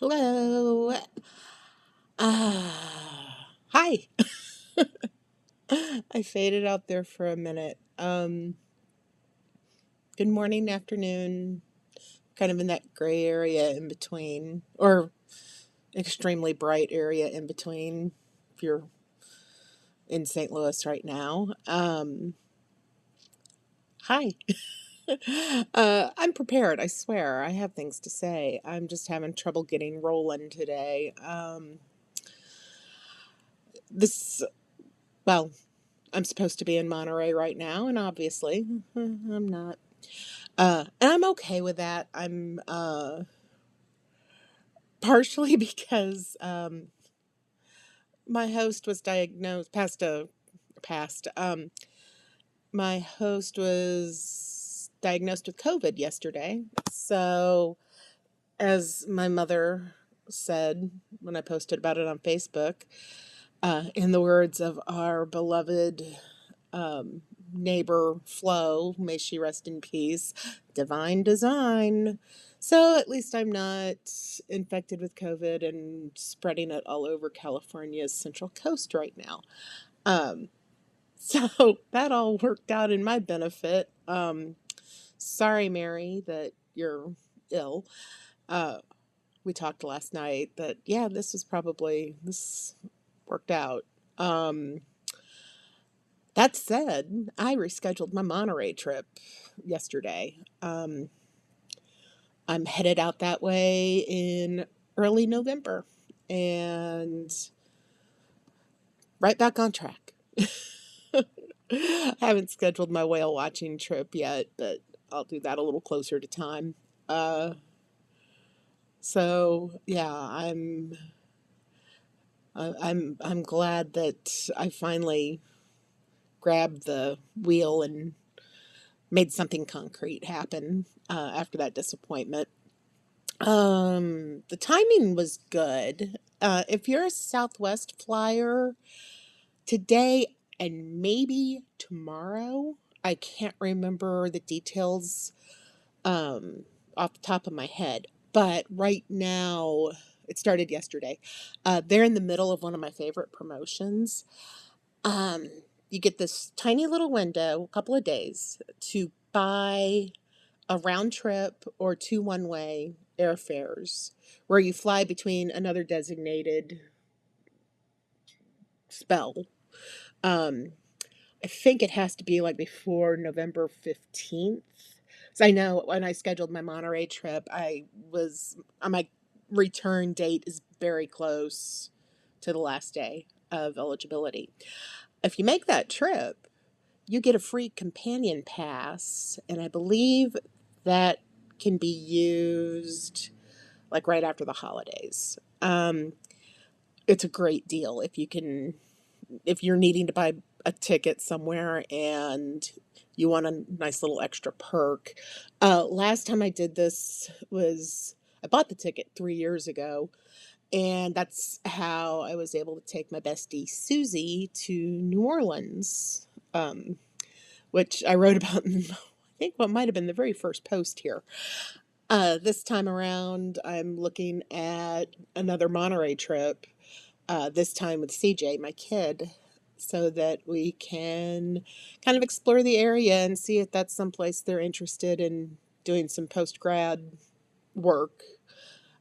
Hello. Hi. I faded out there for a minute. Good morning, afternoon, kind of in that gray area in between, or extremely bright area in between if you're in St. Louis right now. Hi. I'm prepared, I swear. I have things to say. I'm just having trouble getting rolling today. This, well, I'm supposed to be in Monterey right now, and obviously, I'm not. And I'm okay with that. I'm partially because my host was diagnosed, passed. My host was diagnosed with COVID yesterday. So, as my mother said when I posted about it on Facebook, in the words of our beloved um, neighbor Flo, may she rest in peace, divine design. So at least I'm not infected with COVID and spreading it all over California's Central Coast right now. Um, so that all worked out in my benefit. Sorry, Mary, that you're ill. Uh, we talked last night that, yeah, this worked out. That said, I rescheduled my Monterey trip yesterday. I'm headed out that way in early November and right back on track. I haven't scheduled my whale watching trip yet, but I'll do that a little closer to time. Uh, so yeah, I'm glad that I finally grabbed the wheel and made something concrete happen after that disappointment. The timing was good. If you're a Southwest flyer, today and maybe tomorrow, I can't remember the details off the top of my head, but right now, it started yesterday. They're in the middle of one of my favorite promotions. Um, you get this tiny little window, a couple of days, to buy a round trip or two one-way airfares where you fly between another designated spell. Um, I think it has to be like before November 15th. So I know when I scheduled my Monterey trip, I was on my return date is very close to the last day of eligibility. If you make that trip, you get a free companion pass, and I believe that can be used like right after the holidays. It's a great deal if you're needing to buy a ticket somewhere and you want a nice little extra perk. Last time I did this was I bought the ticket 3 years ago, and that's how I was able to take my bestie Susie to New Orleans, which I wrote about in I think what might have been the very first post here. This time around, I'm looking at another Monterey trip, this time with CJ, my kid, so that we can kind of explore the area and see if that's someplace they're interested in doing some post grad work.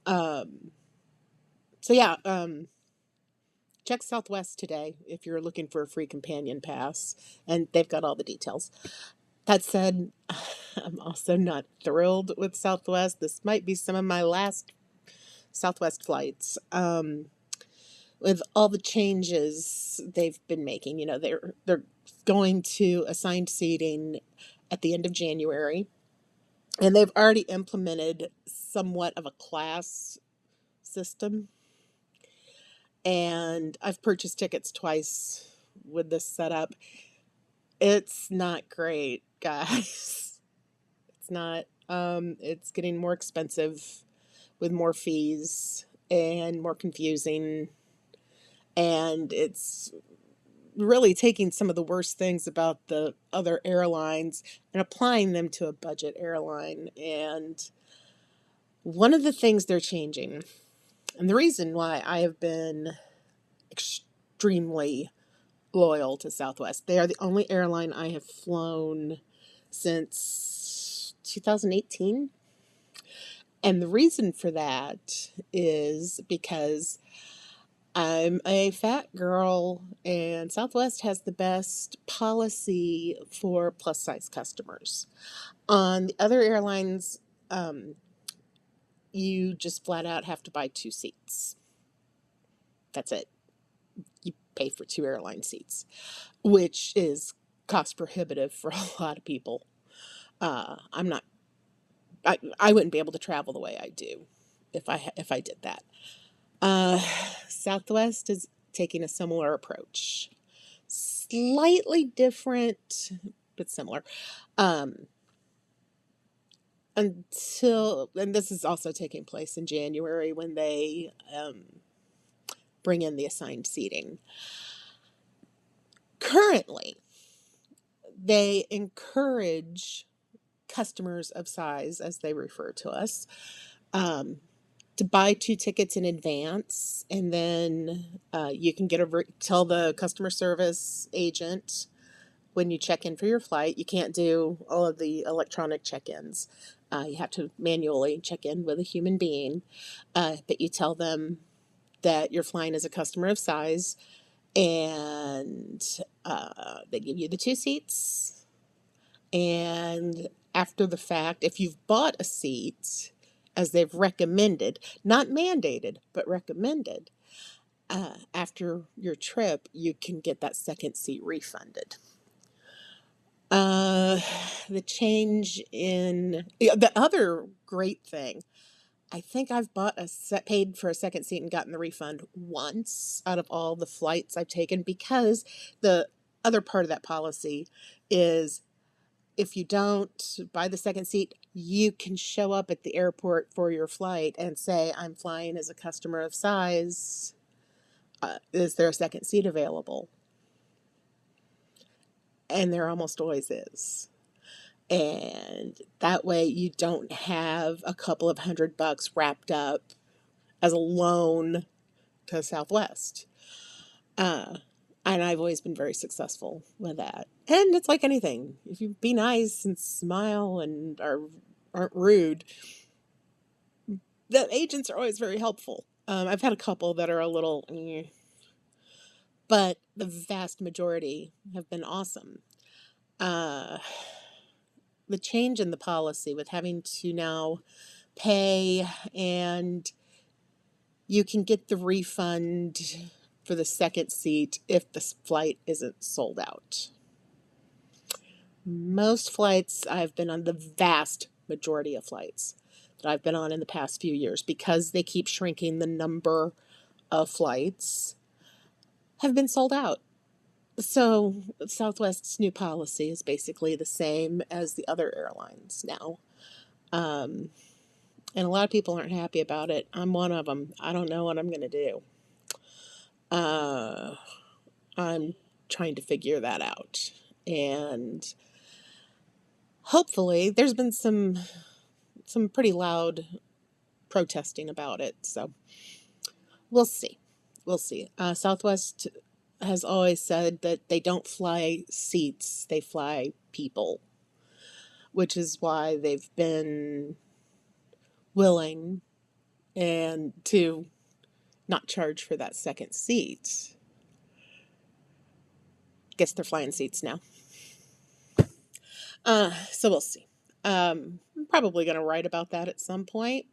Um, so, yeah, check Southwest today if you're looking for a free companion pass, and they've got all the details. That said, I'm also not thrilled with Southwest. This might be some of my last Southwest flights. With all the changes they've been making, they're going to assigned seating at the end of January, and they've already implemented somewhat of a class system. And I've purchased tickets twice with this setup. It's not great, guys. It's not. It's getting more expensive with more fees and more confusing, and it's really taking some of the worst things about the other airlines and applying them to a budget airline. And one of the things they're changing And the reason why I have been extremely loyal to Southwest, they are the only airline I have flown since 2018. And the reason for that is because I'm a fat girl, and Southwest has the best policy for plus size customers. On the other airlines, um, you just flat out have to buy two seats. That's it. You pay for two airline seats, which is cost prohibitive for a lot of people. I'm not. I wouldn't be able to travel the way I do if I did that. Uh, Southwest is taking a similar approach, slightly different, but similar. Um, and this is also taking place in January when they bring in the assigned seating. Currently, they encourage customers of size, as they refer to us, um, to buy two tickets in advance, and then you can tell the customer service agent when you check in for your flight. You can't do all of the electronic check-ins. You have to manually check in with a human being, but you tell them that you're flying as a customer of size, and they give you the two seats. And after the fact, if you've bought a seat as they've recommended, not mandated, but recommended, after your trip, you can get that second seat refunded. Uh, the change in the other great thing, I think I've paid for a second seat and gotten the refund once out of all the flights I've taken, because the other part of that policy is if you don't buy the second seat, you can show up at the airport for your flight and say, I'm flying as a customer of size. Is there a second seat available? And there almost always is. And that way you don't have a couple of $100 wrapped up as a loan to Southwest. Uh, and I've always been very successful with that. And it's like anything. If you be nice and smile and aren't rude, the agents are always very helpful. I've had a couple that are a little, but the vast majority have been awesome. Uh, the change in the policy with having to now pay, and you can get the refund for the second seat if the flight isn't sold out. Most flights I've been on, the vast majority of flights that I've been on in the past few years, because they keep shrinking the number of flights, have been sold out. So Southwest's new policy is basically the same as the other airlines now. Um, and a lot of people aren't happy about it. I'm one of them. I don't know what I'm going to do. Uh, I'm trying to figure that out. And hopefully there's been some pretty loud protesting about it. So we'll see. We'll see. Southwest has always said that they don't fly seats, they fly people, which is why they've been willing and to not charge for that second seat. Guess they're flying seats now. So we'll see. I'm probably going to write about that at some point.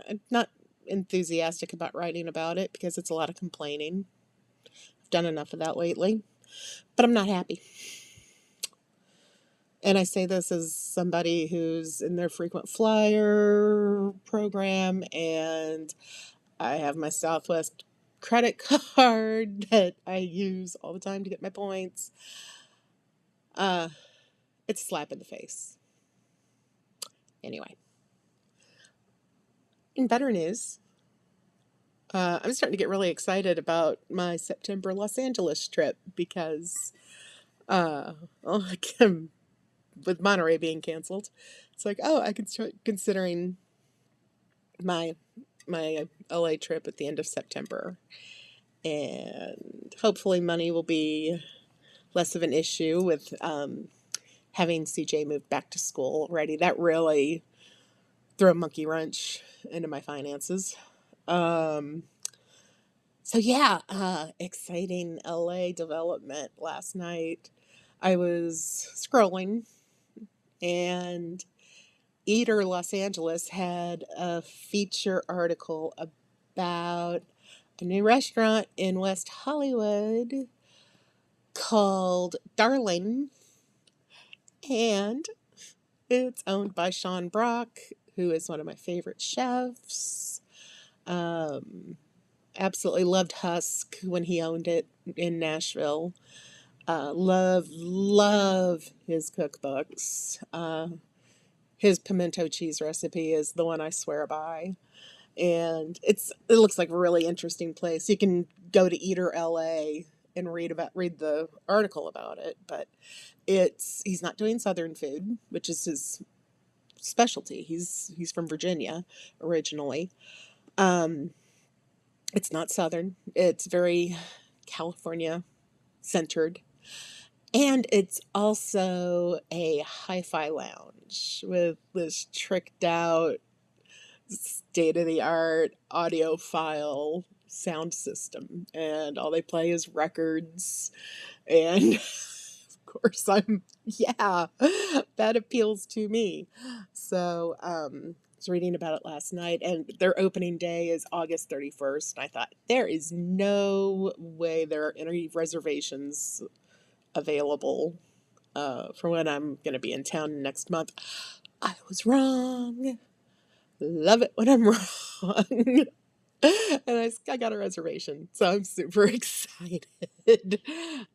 I'm not enthusiastic about writing about it because it's a lot of complaining. I've done enough of that lately, but I'm not happy. And I say this as somebody who's in their frequent flyer program, and I have my Southwest credit card that I use all the time to get my points. It's a slap in the face. Anyway, in better news, I'm starting to get really excited about my September Los Angeles trip because, well, again, with Monterey being canceled, it's like, oh, I can start considering my my LA trip at the end of September. And hopefully money will be less of an issue with having CJ move back to school already. That really threw a monkey wrench into my finances. Um, so yeah, exciting LA development last night. I was scrolling and Eater Los Angeles had a feature article about a new restaurant in West Hollywood called Darling, and it's owned by Sean Brock, who is one of my favorite chefs. Um, Absolutely loved Husk when he owned it in Nashville. Love his cookbooks. His pimento cheese recipe is the one I swear by. And it looks like a really interesting place. You can go to Eater LA and read the article about it, but he's not doing Southern food, which is his specialty. He's from Virginia originally. Um, it's not Southern. It's very California centered. And it's also a hi-fi lounge with this tricked out state of the art audiophile sound system. And all they play is records. And of course, yeah, that appeals to me. So, I was reading about it last night, and their opening day is August 31st. And I thought, there is no way there are any reservations available for when I'm going to be in town next month. I was wrong. Love it when I'm wrong. And I got a reservation, so I'm super excited.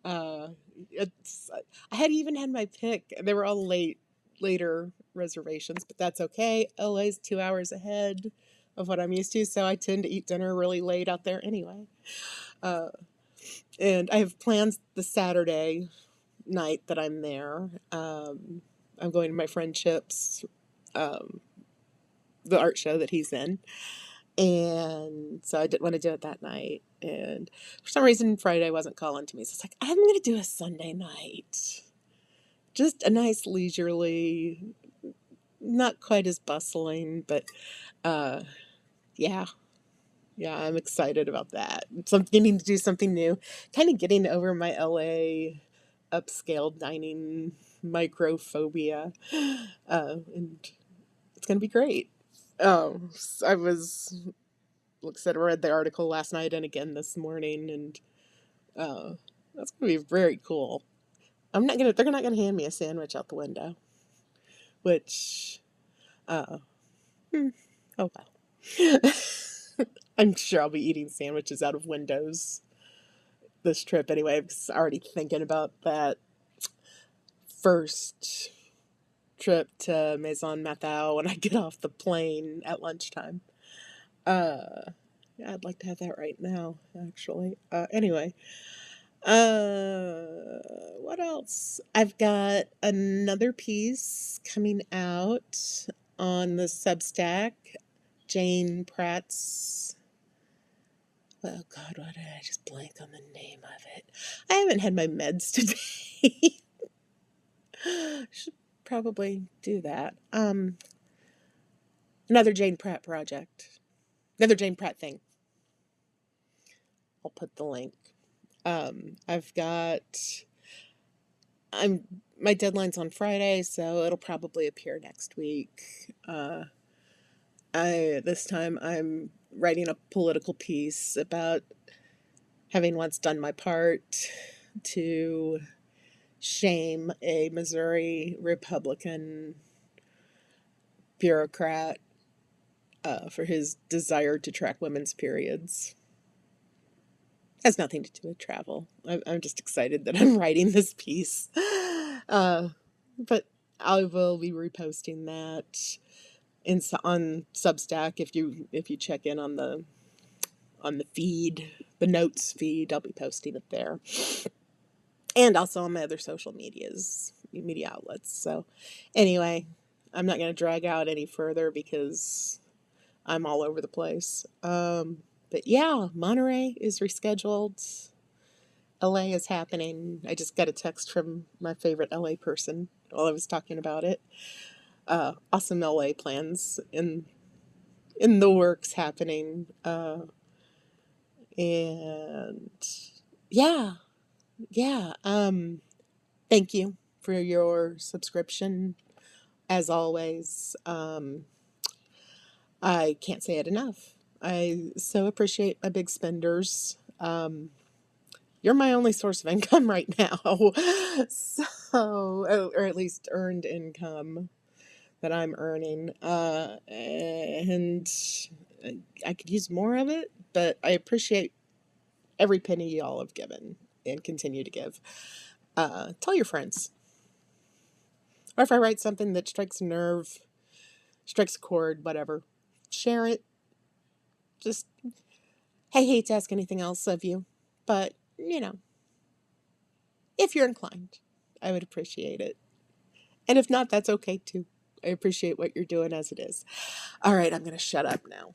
Uh, it's I had even had my pick. They were all later reservations, but that's okay. LA's 2 hours ahead of what I'm used to, so I tend to eat dinner really late out there anyway. Uh, and I have plans the Saturday night that I'm there. I'm going to my friend Chip's, um, the art show that he's in. And so I didn't want to do it that night. And for some reason, Friday wasn't calling to me. So it's like, I'm going to do a Sunday night. Just a nice leisurely, not quite as bustling, but uh, yeah. Yeah, I'm excited about that. So I'm getting to do something new. Kind of getting over my LA upscale dining microphobia. And it's going to be great. I was like I said, I read the article last night and again this morning, and uh, that's gonna be very cool. They're not gonna hand me a sandwich out the window, which, uh, hmm, oh well. I'm sure I'll be eating sandwiches out of windows this trip anyway, because I'm already thinking about that first trip to Maison Mathau when I get off the plane at lunchtime. Yeah, I'd like to have that right now, actually. Anyway, what else? I've got another piece coming out on the Substack. Jane Pratt's. Oh God, why did I just blank on the name of it? I haven't had my meds today. Should probably do that. Another Jane Pratt project. Another Jane Pratt thing. I'll put the link. I've got I'm my deadline's on Friday, so it'll probably appear next week. This time I'm writing a political piece about having once done my part to shame a Missouri Republican bureaucrat for his desire to track women's periods. Has nothing to do with travel. I'm just excited that I'm writing this piece. But I will be reposting that on Substack. If you check in on the feed, the notes feed, I'll be posting it there, and also on my other social media outlets. So, anyway, I'm not going to drag out any further because I'm all over the place. But yeah, Monterey is rescheduled. LA is happening. I just got a text from my favorite LA person while I was talking about it. Awesome LA plans in the works happening. And yeah, yeah. Thank you for your subscription. As always, I can't say it enough. I so appreciate my big spenders. You're my only source of income right now. So, or at least earned income that I'm earning. And I could use more of it, but I appreciate every penny y'all have given and continue to give. Tell your friends. Or if I write something that strikes a nerve, strikes a chord, whatever, share it. Just, I hate to ask anything else of you, but, if you're inclined, I would appreciate it. And if not, that's okay too. I appreciate what you're doing as it is. All right, I'm going to shut up now.